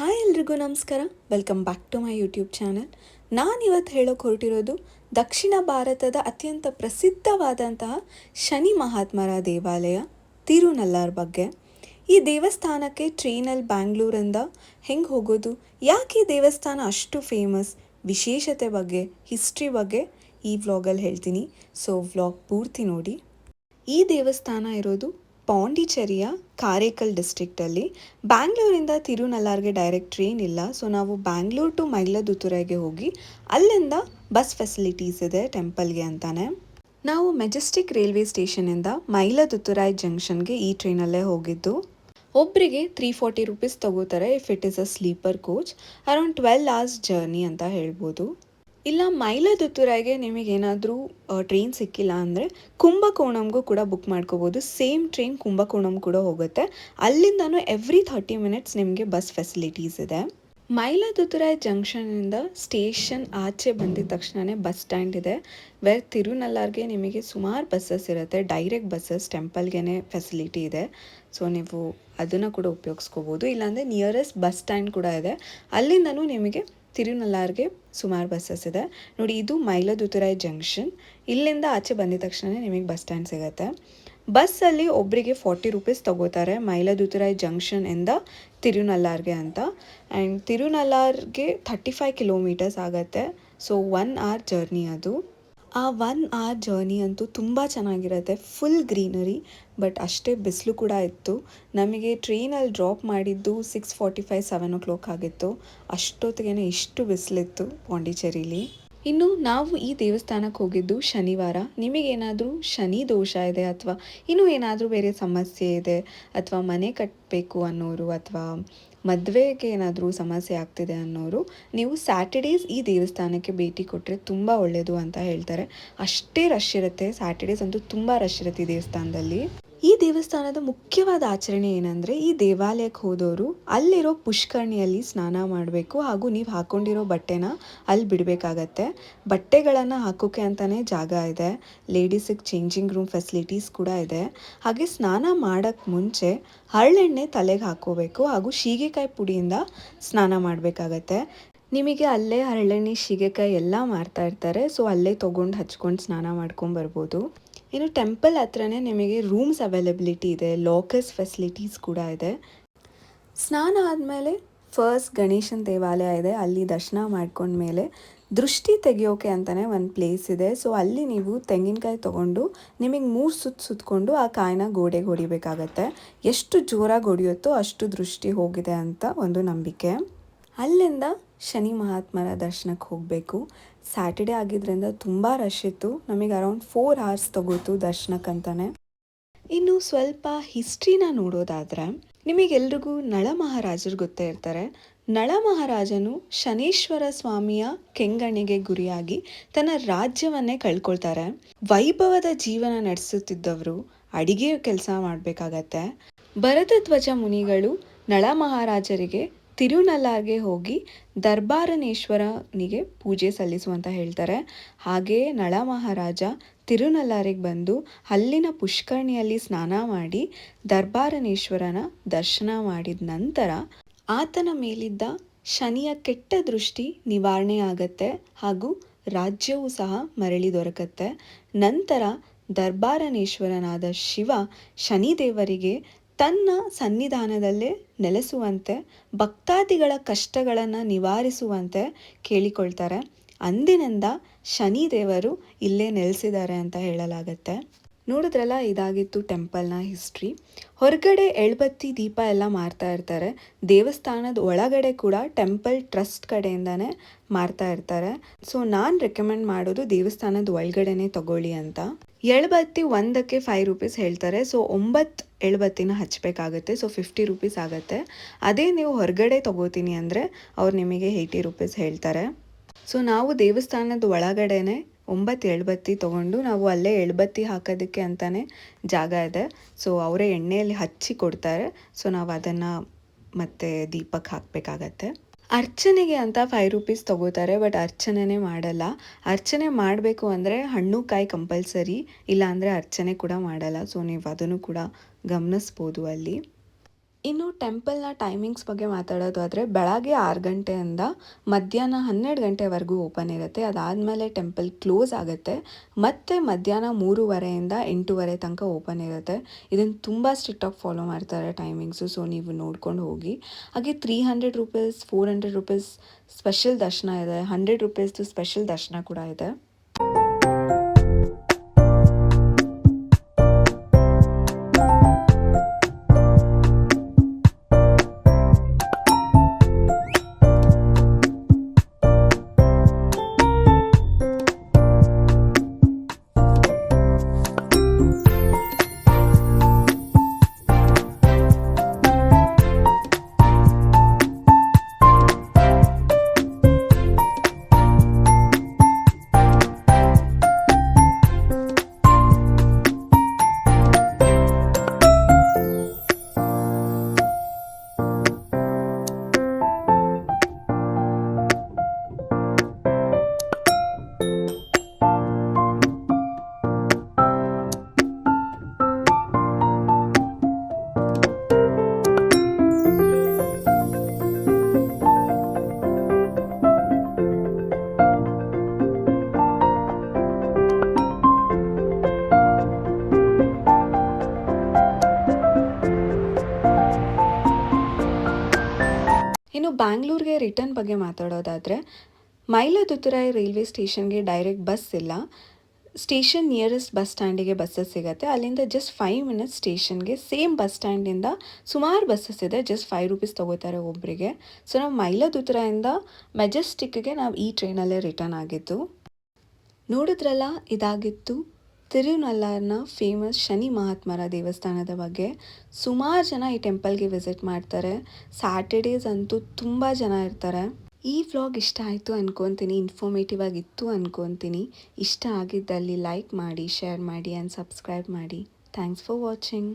Hi ಎಲ್ರಿಗೂ ನಮಸ್ಕಾರ. Welcome back to my YouTube channel. ನಾನಿವತ್ತು ಹೇಳೋಕೆ ಹೊರಟಿರೋದು ದಕ್ಷಿಣ ಭಾರತದ ಅತ್ಯಂತ ಪ್ರಸಿದ್ಧವಾದಂತಹ ಶನಿ ಮಹಾತ್ಮರ ದೇವಾಲಯ ತಿರುನಲ್ಲಾರ್ ಬಗ್ಗೆ. ಈ ದೇವಸ್ಥಾನಕ್ಕೆ ಟ್ರೈನಲ್ಲಿ ಬ್ಯಾಂಗ್ಳೂರಿಂದ ಹೆಂಗೆ ಹೋಗೋದು, ಯಾಕೆ ಈ ದೇವಸ್ಥಾನ ಅಷ್ಟು ಫೇಮಸ್, ವಿಶೇಷತೆ ಬಗ್ಗೆ, ಹಿಸ್ಟ್ರಿ ಬಗ್ಗೆ ಈ ವ್ಲಾಗಲ್ಲಿ ಹೇಳ್ತೀನಿ. ಸೊ ವ್ಲಾಗ್ ಪೂರ್ತಿ ನೋಡಿ. ಈ ದೇವಸ್ಥಾನ ಇರೋದು ಪಾಂಡಿಚೇರಿಯ ಕಾರೈಕಲ್ ಡಿಸ್ಟ್ರಿಕ್ಟಲ್ಲಿ. ಬ್ಯಾಂಗ್ಳೂರಿಂದ ತಿರುನಲ್ಲಾರ್ಗೆ ಡೈರೆಕ್ಟ್ ಟ್ರೈನ್ ಇಲ್ಲ. ಸೊ ನಾವು ಬ್ಯಾಂಗ್ಳೂರ್ ಟು ಮೈಲಾದುತುರೈಗೆ ಹೋಗಿ ಅಲ್ಲಿಂದ ಬಸ್ ಫೆಸಿಲಿಟೀಸ್ ಇದೆ ಟೆಂಪಲ್ಗೆ ಅಂತಾನೆ. ನಾವು ಮೆಜೆಸ್ಟಿಕ್ ರೈಲ್ವೆ ಸ್ಟೇಷನಿಂದ ಮೈಲಾದುತುರೈ ಜಂಕ್ಷನ್ಗೆ ಈ ಟ್ರೈನಲ್ಲೇ ಹೋಗಿದ್ದು. ಒಬ್ಬರಿಗೆ 340 ರೂಪೀಸ್ ತಗೋತಾರೆ if it is a sleeper coach. Around 12 hours journey ಅಂತ ಹೇಳ್ಬೋದು. ಇಲ್ಲ ಮೈಲಾದುತುರೈಗೆ ನಿಮಗೇನಾದರೂ ಟ್ರೈನ್ ಸಿಕ್ಕಿಲ್ಲ ಅಂದರೆ ಕುಂಭಕೋಣಂಗೂ ಕೂಡ ಬುಕ್ ಮಾಡ್ಕೋಬೋದು. ಸೇಮ್ ಟ್ರೈನ್ ಕುಂಭಕೋಣಂ ಕೂಡ ಹೋಗುತ್ತೆ. ಅಲ್ಲಿಂದನೂ ಎವ್ರಿ 30 minutes ನಿಮಗೆ ಬಸ್ ಫೆಸಿಲಿಟೀಸ್ ಇದೆ. ಮೈಲಾದುತುರೈ ಜಂಕ್ಷನಿಂದ ಸ್ಟೇಷನ್ ಆಚೆ ಬಂದಿದ ತಕ್ಷಣವೇ ಬಸ್ ಸ್ಟ್ಯಾಂಡ್ ಇದೆ. ತಿರುನಲ್ಲಾರ್ಗೆ ನಿಮಗೆ ಸುಮಾರು ಬಸ್ಸಸ್ ಇರುತ್ತೆ, ಡೈರೆಕ್ಟ್ ಬಸ್ಸಸ್, ಟೆಂಪಲ್ಗೆ ಫೆಸಿಲಿಟಿ ಇದೆ. ಸೊ ನೀವು ಅದನ್ನು ಕೂಡ ಉಪಯೋಗಿಸ್ಕೋಬೋದು. ಇಲ್ಲಾಂದರೆ ನಿಯರೆಸ್ಟ್ ಬಸ್ ಸ್ಟ್ಯಾಂಡ್ ಕೂಡ ಇದೆ, ಅಲ್ಲಿಂದನೂ ನಿಮಗೆ ತಿರುನಲ್ಲಾರ್ಗೆ ಸುಮಾರು ಬಸ್ಸಸ್ ಇದೆ. ನೋಡಿ, ಇದು ಮೈಲಾದುತುರೈ ಜಂಕ್ಷನ್. ಇಲ್ಲಿಂದ ಆಚೆ ಬಂದಿದ ತಕ್ಷಣ ನಿಮಗೆ ಬಸ್ ಸ್ಟ್ಯಾಂಡ್ ಸಿಗುತ್ತೆ. ಬಸ್ಸಲ್ಲಿ ಒಬ್ಬರಿಗೆ 40 ರೂಪೀಸ್ ತಗೋತಾರೆ ಮೈಲಾದುತುರೈ ಜಂಕ್ಷನಿಂದ ತಿರುನಲ್ಲಾರ್ಗೆ ಅಂತ. ಆ್ಯಂಡ್ ತಿರುನಲ್ಲಾರ್ಗೆ 35 ಕಿಲೋಮೀಟರ್ಸ್ ಆಗುತ್ತೆ. ಸೊ 1 hour ಜರ್ನಿ ಅದು. ಆ 1 hour ಜರ್ನಿ ಅಂತೂ ತುಂಬ ಚೆನ್ನಾಗಿರುತ್ತೆ, ಫುಲ್ ಗ್ರೀನರಿ. ಬಟ್ ಅಷ್ಟೇ ಬಿಸಿಲು ಕೂಡ ಇತ್ತು. ನಮಗೆ ಟ್ರೈನಲ್ಲಿ ಡ್ರಾಪ್ ಮಾಡಿದ್ದು 6:45, 7 o'clock ಆಗಿತ್ತು. ಅಷ್ಟೊತ್ತಿಗೆ ಇಷ್ಟು ಬಿಸಿಲಿತ್ತು ಪಾಂಡಿಚೇರಿಲಿ. ಇನ್ನು ನಾವು ಈ ದೇವಸ್ಥಾನಕ್ಕೆ ಹೋಗಿದ್ದು ಶನಿವಾರ. ನಿಮಗೇನಾದರೂ ಶನಿ ದೋಷ ಇದೆ ಅಥವಾ ಇನ್ನೂ ಏನಾದರೂ ಬೇರೆ ಸಮಸ್ಯೆ ಇದೆ ಅಥವಾ ಮನೆ ಕಟ್ಟಬೇಕು ಅನ್ನೋರು ಅಥವಾ ಮದುವೆಗೆ ಏನಾದರೂ ಸಮಸ್ಯೆ ಆಗ್ತಿದೆ ಅನ್ನೋರು ನೀವು ಸ್ಯಾಟರ್ಡೇಸ್ ಈ ದೇವಸ್ಥಾನಕ್ಕೆ ಭೇಟಿ ಕೊಟ್ಟರೆ ತುಂಬ ಒಳ್ಳೆಯದು ಅಂತ ಹೇಳ್ತಾರೆ. ಅಷ್ಟೇ ರಶ್ ಇರುತ್ತೆ, ಸ್ಯಾಟರ್ಡೇಸ್ ಅಂತೂ ತುಂಬ ರಶ್ ಇರುತ್ತೆ ಈ ದೇವಸ್ಥಾನದಲ್ಲಿ. ಈ ದೇವಸ್ಥಾನದ ಮುಖ್ಯವಾದ ಆಚರಣೆ ಏನಂದರೆ, ಈ ದೇವಾಲಯಕ್ಕೆ ಹೋದವರು ಅಲ್ಲಿರೋ ಪುಷ್ಕರಣಿಯಲ್ಲಿ ಸ್ನಾನ ಮಾಡಬೇಕು ಹಾಗೂ ನೀವು ಹಾಕ್ಕೊಂಡಿರೋ ಬಟ್ಟೆನ ಅಲ್ಲಿ ಬಿಡಬೇಕಾಗತ್ತೆ. ಬಟ್ಟೆಗಳನ್ನು ಹಾಕೋಕ್ಕೆ ಅಂತಲೇ ಜಾಗ ಇದೆ, ಲೇಡೀಸಿಗೆ ಚೇಂಜಿಂಗ್ ರೂಮ್ ಫೆಸಿಲಿಟೀಸ್ ಕೂಡ ಇದೆ. ಹಾಗೆ ಸ್ನಾನ ಮಾಡೋಕ್ಕೆ ಮುಂಚೆ ಹರಳೆಣ್ಣೆ ತಲೆಗೆ ಹಾಕ್ಕೋಬೇಕು ಹಾಗೂ ಶೀಗೆಕಾಯಿ ಪುಡಿಯಿಂದ ಸ್ನಾನ ಮಾಡಬೇಕಾಗತ್ತೆ. ನಿಮಗೆ ಅಲ್ಲೇ ಹರಳೆಣ್ಣೆ, ಶೀಗೆಕಾಯಿ ಎಲ್ಲ ಮಾರ್ತಾ ಇರ್ತಾರೆ. ಸೊ ಅಲ್ಲೇ ತೊಗೊಂಡು ಹಚ್ಕೊಂಡು ಸ್ನಾನ ಮಾಡ್ಕೊಂಬರ್ಬೋದು. ಇನ್ನು ಟೆಂಪಲ್ ಹತ್ರನೇ ನಿಮಗೆ ರೂಮ್ಸ್ ಅವೈಲಬಿಲಿಟಿ ಇದೆ, ಲಾಕರ್ಸ್ ಫೆಸಿಲಿಟೀಸ್ ಕೂಡ ಇದೆ. ಸ್ನಾನ ಆದಮೇಲೆ ಫಸ್ಟ್ ಗಣೇಶನ ದೇವಾಲಯ ಇದೆ, ಅಲ್ಲಿ ದರ್ಶನ ಮಾಡ್ಕೊಂಡ್ಮೇಲೆ ದೃಷ್ಟಿ ತೆಗೆಯೋಕೆ ಅಂತಲೇ ಒಂದು ಪ್ಲೇಸ್ ಇದೆ. ಸೊ ಅಲ್ಲಿ ನೀವು ತೆಂಗಿನಕಾಯಿ ತೊಗೊಂಡು ನಿಮಗೆ 3 ಸುತ್ತು ಸುತ್ತಕೊಂಡು ಆ ಕಾಯಿನ ಗೋಡೆಗೆ ಹೊಡಿಬೇಕಾಗತ್ತೆ. ಎಷ್ಟು ಜೋರಾಗಿ ಹೊಡೆಯುತ್ತೋ ಅಷ್ಟು ದೃಷ್ಟಿ ಹೋಗಿದೆ ಅಂತ ಒಂದು ನಂಬಿಕೆ. ಅಲ್ಲಿಂದ ಶನಿ ಮಹಾತ್ಮರ ದರ್ಶನಕ್ಕೆ ಹೋಗಬೇಕು. ಸ್ಯಾಟರ್ಡೇ ಆಗಿದ್ದರಿಂದ ತುಂಬ ರಶ್ ಇತ್ತು. ನಮಗೆ ಅರೌಂಡ್ 4 hours ತಗೋತು ದರ್ಶನಕ್ಕಂತಾನೆ. ಇನ್ನು ಸ್ವಲ್ಪ ಹಿಸ್ಟ್ರಿನ ನೋಡೋದಾದರೆ, ನಿಮಗೆಲ್ರಿಗೂ ನಳ ಮಹಾರಾಜರು ಗೊತ್ತೇ ಇರ್ತಾರೆ. ನಳ ಮಹಾರಾಜನು ಶನೇಶ್ವರ ಸ್ವಾಮಿಯ ಕೆಂಗಣ್ಣಿಗೆ ಗುರಿಯಾಗಿ ತನ್ನ ರಾಜ್ಯವನ್ನೇ ಕಳ್ಕೊಳ್ತಾರೆ. ವೈಭವದ ಜೀವನ ನಡೆಸುತ್ತಿದ್ದವರು ಅಡಿಗೆ ಕೆಲಸ ಮಾಡಬೇಕಾಗತ್ತೆ. ಭರತಧ್ವಜ ಮುನಿಗಳು ನಳ ಮಹಾರಾಜರಿಗೆ ತಿರುನಲ್ಲಾರ್ಗೆ ಹೋಗಿ ದರ್ಬಾರನೇಶ್ವರನಿಗೆ ಪೂಜೆ ಸಲ್ಲಿಸುವಂತ ಹೇಳ್ತಾರೆ. ಹಾಗೆಯೇ ನಳ ಮಹಾರಾಜ ತಿರುನಲ್ಲಾರಿಗೆ ಬಂದು ಅಲ್ಲಿನ ಪುಷ್ಕರಣಿಯಲ್ಲಿ ಸ್ನಾನ ಮಾಡಿ ದರ್ಬಾರನೇಶ್ವರನ ದರ್ಶನ ಮಾಡಿದ ನಂತರ ಆತನ ಮೇಲಿದ್ದ ಶನಿಯ ಕೆಟ್ಟ ದೃಷ್ಟಿ ನಿವಾರಣೆ ಆಗತ್ತೆ ಹಾಗೂ ರಾಜ್ಯವೂ ಸಹ ಮರಳಿ ದೊರಕತ್ತೆ. ನಂತರ ದರ್ಬಾರನೇಶ್ವರನಾದ ಶಿವ ಶನಿದೇವರಿಗೆ ತನ್ನ ಸನ್ನಿಧಾನದಲ್ಲೇ ನೆಲೆಸುವಂತೆ, ಭಕ್ತಾದಿಗಳ ಕಷ್ಟಗಳನ್ನು ನಿವಾರಿಸುವಂತೆ ಕೇಳಿಕೊಳ್ತಾರೆ. ಅಂದಿನಿಂದ ಶನಿದೇವರು ಇಲ್ಲೇ ನೆಲೆಸಿದ್ದಾರೆ ಅಂತ ಹೇಳಲಾಗತ್ತೆ. ನೋಡಿದ್ರಲ್ಲ, ಇದಾಗಿತ್ತು ಟೆಂಪಲ್ನ ಹಿಸ್ಟ್ರಿ. ಹೊರಗಡೆ ಎಳ್ಬತ್ತಿ ದೀಪ ಎಲ್ಲ ಮಾರ್ತಾ ಇರ್ತಾರೆ. ದೇವಸ್ಥಾನದ ಒಳಗಡೆ ಕೂಡ ಟೆಂಪಲ್ ಟ್ರಸ್ಟ್ ಕಡೆಯಿಂದನೇ ಮಾರ್ತಾ ಇರ್ತಾರೆ. ಸೊ ನಾನು ರೆಕಮೆಂಡ್ ಮಾಡೋದು ದೇವಸ್ಥಾನದ ಒಳಗಡೆನೇ ತಗೊಳ್ಳಿ ಅಂತ. ಎಳ್ಬತ್ತಿ ಒಂದಕ್ಕೆ 5 ರೂಪೀಸ್ ಹೇಳ್ತಾರೆ. ಸೊ 9 ಎಳ್ಬತ್ತಿನ ಹಚ್ಚಬೇಕಾಗುತ್ತೆ. ಸೊ 50 ರೂಪೀಸ್ ಆಗುತ್ತೆ. ಅದೇ ನೀವು ಹೊರಗಡೆ ತಗೋತೀನಿ ಅಂದರೆ ಅವ್ರು ನಿಮಗೆ 80 ರೂಪೀಸ್ ಹೇಳ್ತಾರೆ. ಸೊ ನಾವು ದೇವಸ್ಥಾನದ ಒಳಗಡೆನೆ 9 ಎಳ್ಬತ್ತಿ ತೊಗೊಂಡು ನಾವು ಅಲ್ಲೇ ಎಳ್ಬತ್ತಿ ಹಾಕೋದಕ್ಕೆ ಅಂತಲೇ ಜಾಗ ಇದೆ. ಸೊ ಅವರೇ ಎಣ್ಣೆಯಲ್ಲಿ ಹಚ್ಚಿ ಕೊಡ್ತಾರೆ. ಸೊ ನಾವು ಅದನ್ನು ಮತ್ತೆ ದೀಪಕ್ಕೆ ಹಾಕಬೇಕಾಗತ್ತೆ. ಅರ್ಚನೆಗೆ ಅಂತ 5 ರೂಪೀಸ್ ತಗೋತಾರೆ, ಬಟ್ ಅರ್ಚನೆ ಮಾಡಲ್ಲ. ಅರ್ಚನೆ ಮಾಡಬೇಕು ಅಂದರೆ ಹಣ್ಣು ಕಾಯಿ ಕಂಪಲ್ಸರಿ, ಇಲ್ಲ ಅಂದರೆ ಅರ್ಚನೆ ಕೂಡ ಮಾಡಲ್ಲ. ಸೊ ನೀವು ಅದನ್ನು ಕೂಡ ಗಮನಿಸ್ಬೋದು ಅಲ್ಲಿ. ಇನ್ನು ಟೆಂಪಲ್ನ ಟೈಮಿಂಗ್ಸ್ ಬಗ್ಗೆ ಮಾತಾಡೋದಾದರೆ ಬೆಳಗ್ಗೆ 6 ಗಂಟೆಯಿಂದ ಮಧ್ಯಾಹ್ನ 12 ಗಂಟೆವರೆಗೂ ಓಪನ್ ಇರುತ್ತೆ. ಅದಾದಮೇಲೆ ಟೆಂಪಲ್ ಕ್ಲೋಸ್ ಆಗುತ್ತೆ. ಮತ್ತು ಮಧ್ಯಾಹ್ನ 3:30ಇಂದ 8:30 ತನಕ ಓಪನ್ ಇರುತ್ತೆ. ಇದನ್ನು ತುಂಬ ಸ್ಟ್ರಿಕ್ಟಾಗಿ ಫಾಲೋ ಮಾಡ್ತಾರೆ ಟೈಮಿಂಗ್ಸು. ಸೊ ನೀವು ನೋಡ್ಕೊಂಡು ಹೋಗಿ. ಹಾಗೆ 300 ರೂಪೀಸ್ 400 ರೂಪೀಸ್ ಸ್ಪೆಷಲ್ ದರ್ಶನ ಇದೆ. 100 ರೂಪೀಸ್ದು ಸ್ಪೆಷಲ್ ದರ್ಶನ ಕೂಡ ಇದೆ. ಇನ್ನು ಬ್ಯಾಂಗ್ಳೂರ್ಗೆ ರಿಟರ್ನ್ ಬಗ್ಗೆ ಮಾತಾಡೋದಾದರೆ ಮೈಲಾದುತುರೈ ರೈಲ್ವೆ ಸ್ಟೇಷನ್ಗೆ ಡೈರೆಕ್ಟ್ ಬಸ್ ಇಲ್ಲ. ಸ್ಟೇಷನ್ ನಿಯರೆಸ್ಟ್ ಬಸ್ ಸ್ಟ್ಯಾಂಡಿಗೆ ಬಸ್ಸಸ್ ಸಿಗುತ್ತೆ. ಅಲ್ಲಿಂದ ಜಸ್ಟ್ 5 ಮಿನಿಟ್ಸ್ ಸ್ಟೇಷನ್ಗೆ. ಸೇಮ್ ಬಸ್ ಸ್ಟ್ಯಾಂಡಿಂದ ಸುಮಾರು ಬಸ್ಸಸ್ ಇದೆ. ಜಸ್ಟ್ 5 ರೂಪೀಸ್ ತೊಗೋತಾರೆ ಒಬ್ಬರಿಗೆ. ಸೊ ನಾವು ಮೈಲಾದುತುರೈಯಿಂದ ಮೆಜೆಸ್ಟಿಕ್ಗೆ ನಾವು ಈ ಟ್ರೈನಲ್ಲೇ ರಿಟರ್ನ್ ಆಗಿದ್ದು. ನೋಡಿದ್ರಲ್ಲ, ಇದಾಗಿತ್ತು ತಿರುನಲ್ಲಾರ್ನ ಫೇಮಸ್ ಶನಿ ಮಹಾತ್ಮರ ದೇವಸ್ಥಾನದ ಬಗ್ಗೆ. ಸುಮಾರು ಜನ ಈ ಟೆಂಪಲ್ಗೆ ವಿಸಿಟ್ ಮಾಡ್ತಾರೆ. ಸ್ಯಾಟರ್ಡೇಸ್ ಅಂತೂ ತುಂಬ ಜನ ಇರ್ತಾರೆ. ಈ ವ್ಲಾಗ್ ಇಷ್ಟ ಆಯಿತು ಅನ್ಕೊತೀನಿ, ಇನ್ಫಾರ್ಮೇಟಿವ್ ಆಗಿತ್ತು ಅನ್ಕೊತೀನಿ. ಇಷ್ಟ ಆಗಿದ್ದಲ್ಲಿ ಲೈಕ್ ಮಾಡಿ, ಶೇರ್ ಮಾಡಿ ಆ್ಯಂಡ್ ಸಬ್ಸ್ಕ್ರೈಬ್ ಮಾಡಿ. Thanks for watching.